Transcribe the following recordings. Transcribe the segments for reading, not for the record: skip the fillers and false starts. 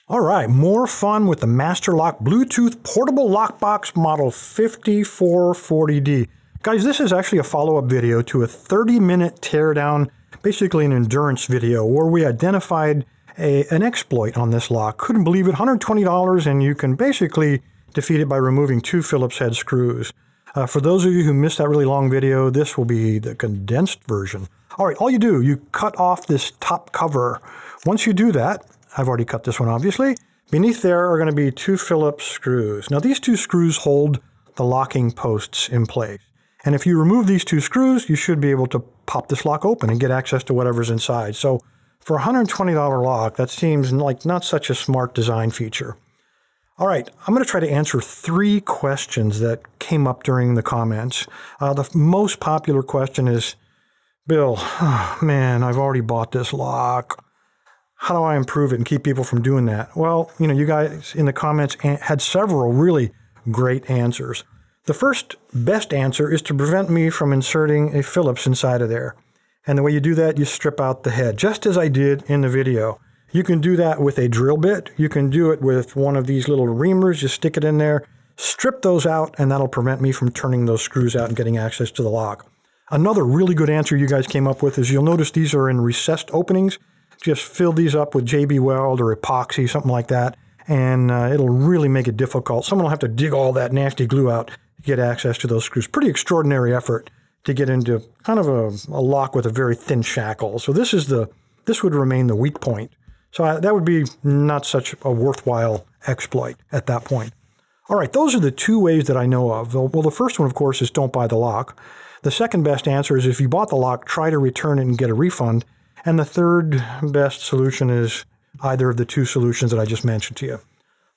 All right, more fun with the Master Lock Bluetooth Portable Lockbox Model 5440D. Guys, this is actually a follow-up video to a 30-minute teardown, basically an endurance video, where we identified an exploit on this lock. Couldn't believe it, $120, and you can basically defeat it by removing 2 Phillips head screws. For those of you who missed that really long video, this will be the condensed version. All right, all you do, you cut off this top cover. Once you do that, I've already cut this one, obviously. Beneath there are going to be 2 Phillips screws. Now, these 2 screws hold the locking posts in place. And if you remove these 2 screws, you should be able to pop this lock open and get access to whatever's inside. So for a $120 lock, that seems like not such a smart design feature. All right, I'm going to try to answer 3 questions that came up during the comments. The most popular question is, Bill, oh, man, I've already bought this lock. How do I improve it and keep people from doing that? Well, you guys in the comments had several really great answers. The first best answer is to prevent me from inserting a Phillips inside of there. And the way you do that, you strip out the head, just as I did in the video. You can do that with a drill bit. You can do it with one of these little reamers. You stick it in there, strip those out, and that'll prevent me from turning those screws out and getting access to the lock. Another really good answer you guys came up with is you'll notice these are in recessed openings. Just fill these up with JB Weld or epoxy, something like that, and it'll really make it difficult. Someone will have to dig all that nasty glue out to get access to those screws. Pretty extraordinary effort to get into kind of a lock with a very thin shackle. So this would remain the weak point. So that would be not such a worthwhile exploit at that point. All right, those are the 2 ways that I know of. Well, the first one, of course, is don't buy the lock. The second best answer is if you bought the lock, try to return it and get a refund. And the third best solution is either of the 2 solutions that I just mentioned to you.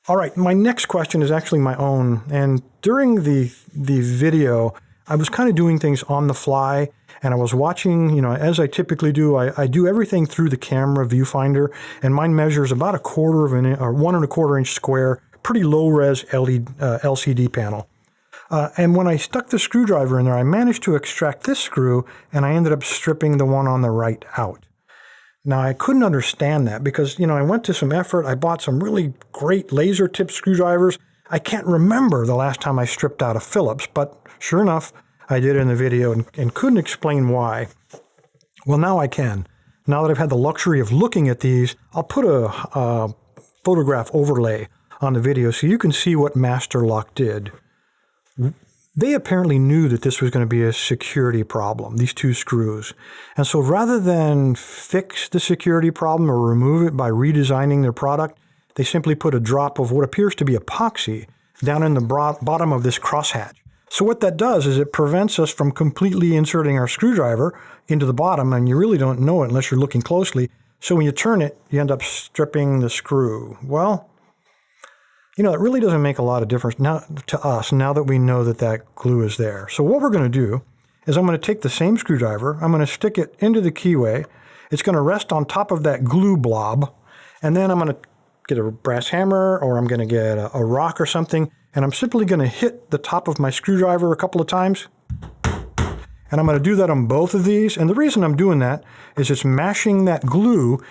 All right, my next question is actually my own. And during the video, I was kind of doing things on the fly, and I was watching, as I typically do, I do everything through the camera viewfinder, and mine measures about 1/4 of an inch, or 1 1/4 inch square, pretty low-res LCD panel. And when I stuck the screwdriver in there, I managed to extract this screw, and I ended up stripping the one on the right out. Now, I couldn't understand that because, I went to some effort. I bought some really great laser tip screwdrivers. I can't remember the last time I stripped out a Phillips, but sure enough, I did it in the video and couldn't explain why. Well, now I can. Now that I've had the luxury of looking at these, I'll put a photograph overlay on the video so you can see what Master Lock did. They apparently knew that this was going to be a security problem, these 2 screws. And so rather than fix the security problem or remove it by redesigning their product, they simply put a drop of what appears to be epoxy down in the bottom of this crosshatch. So what that does is it prevents us from completely inserting our screwdriver into the bottom, and you really don't know it unless you're looking closely. So when you turn it, you end up stripping the screw. Well, it really doesn't make a lot of difference now to us now that we know that glue is there. So what we're going to do is I'm going to take the same screwdriver, I'm going to stick it into the keyway, it's going to rest on top of that glue blob, and then I'm going to get a brass hammer or I'm going to get a rock or something, and I'm simply going to hit the top of my screwdriver a couple of times. And I'm going to do that on both of these, and the reason I'm doing that is it's mashing that glue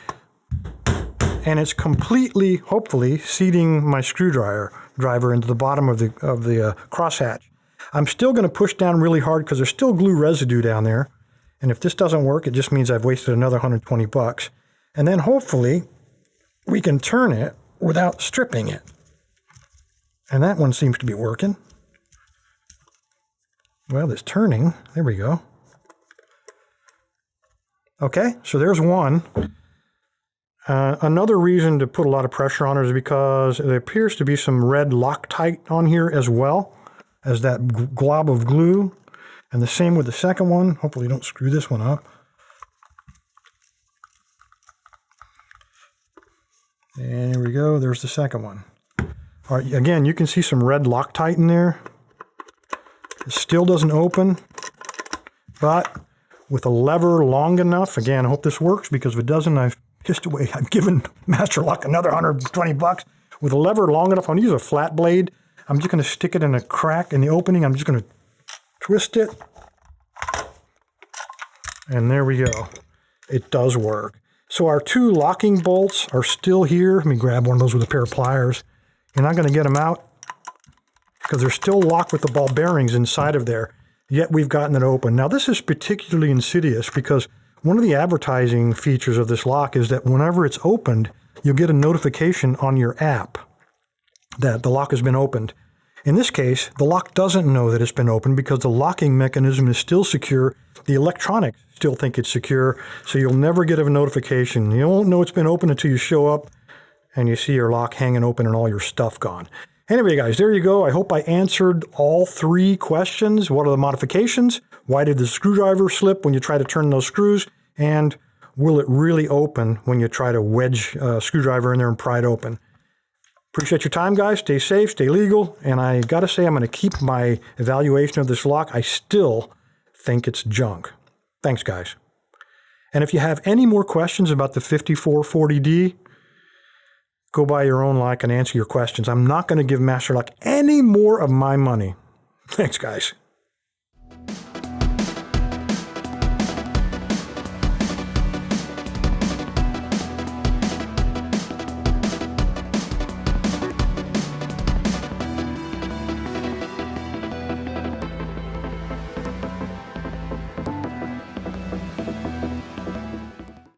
and it's completely, hopefully, seating my screwdriver into the bottom of the crosshatch. I'm still going to push down really hard because there's still glue residue down there. And if this doesn't work, it just means I've wasted another $120. And then hopefully we can turn it without stripping it. And that one seems to be working. Well, it's turning. There we go. Okay, so there's one. Another reason to put a lot of pressure on it is because there appears to be some red Loctite on here as well as that glob of glue. And the same with the second one. Hopefully don't screw this one up. And here we go. There's the second one. All right, again, you can see some red Loctite in there. It still doesn't open, but with a lever long enough, again, I hope this works because if it doesn't, I've given Master Lock another $120. With a lever long enough, I'm going to use a flat blade. I'm just going to stick it in a crack in the opening. I'm just going to twist it. And there we go. It does work. So our two locking bolts are still here. Let me grab one of those with a pair of pliers. And I'm going to get them out because they're still locked with the ball bearings inside of there. Yet we've gotten it open. Now this is particularly insidious because one of the advertising features of this lock is that whenever it's opened, you'll get a notification on your app that the lock has been opened. In this case, the lock doesn't know that it's been opened because the locking mechanism is still secure. The electronics still think it's secure, so you'll never get a notification. You won't know it's been opened until you show up and you see your lock hanging open and all your stuff gone. Anyway, guys, there you go. I hope I answered all three questions. What are the modifications? Why did the screwdriver slip when you try to turn those screws? And will it really open when you try to wedge a screwdriver in there and pry it open? Appreciate your time, guys. Stay safe, stay legal. And I got to say, I'm going to keep my evaluation of this lock. I still think it's junk. Thanks, guys. And if you have any more questions about the 5440D, go buy your own lock and answer your questions. I'm not going to give Master Lock any more of my money. Thanks, guys.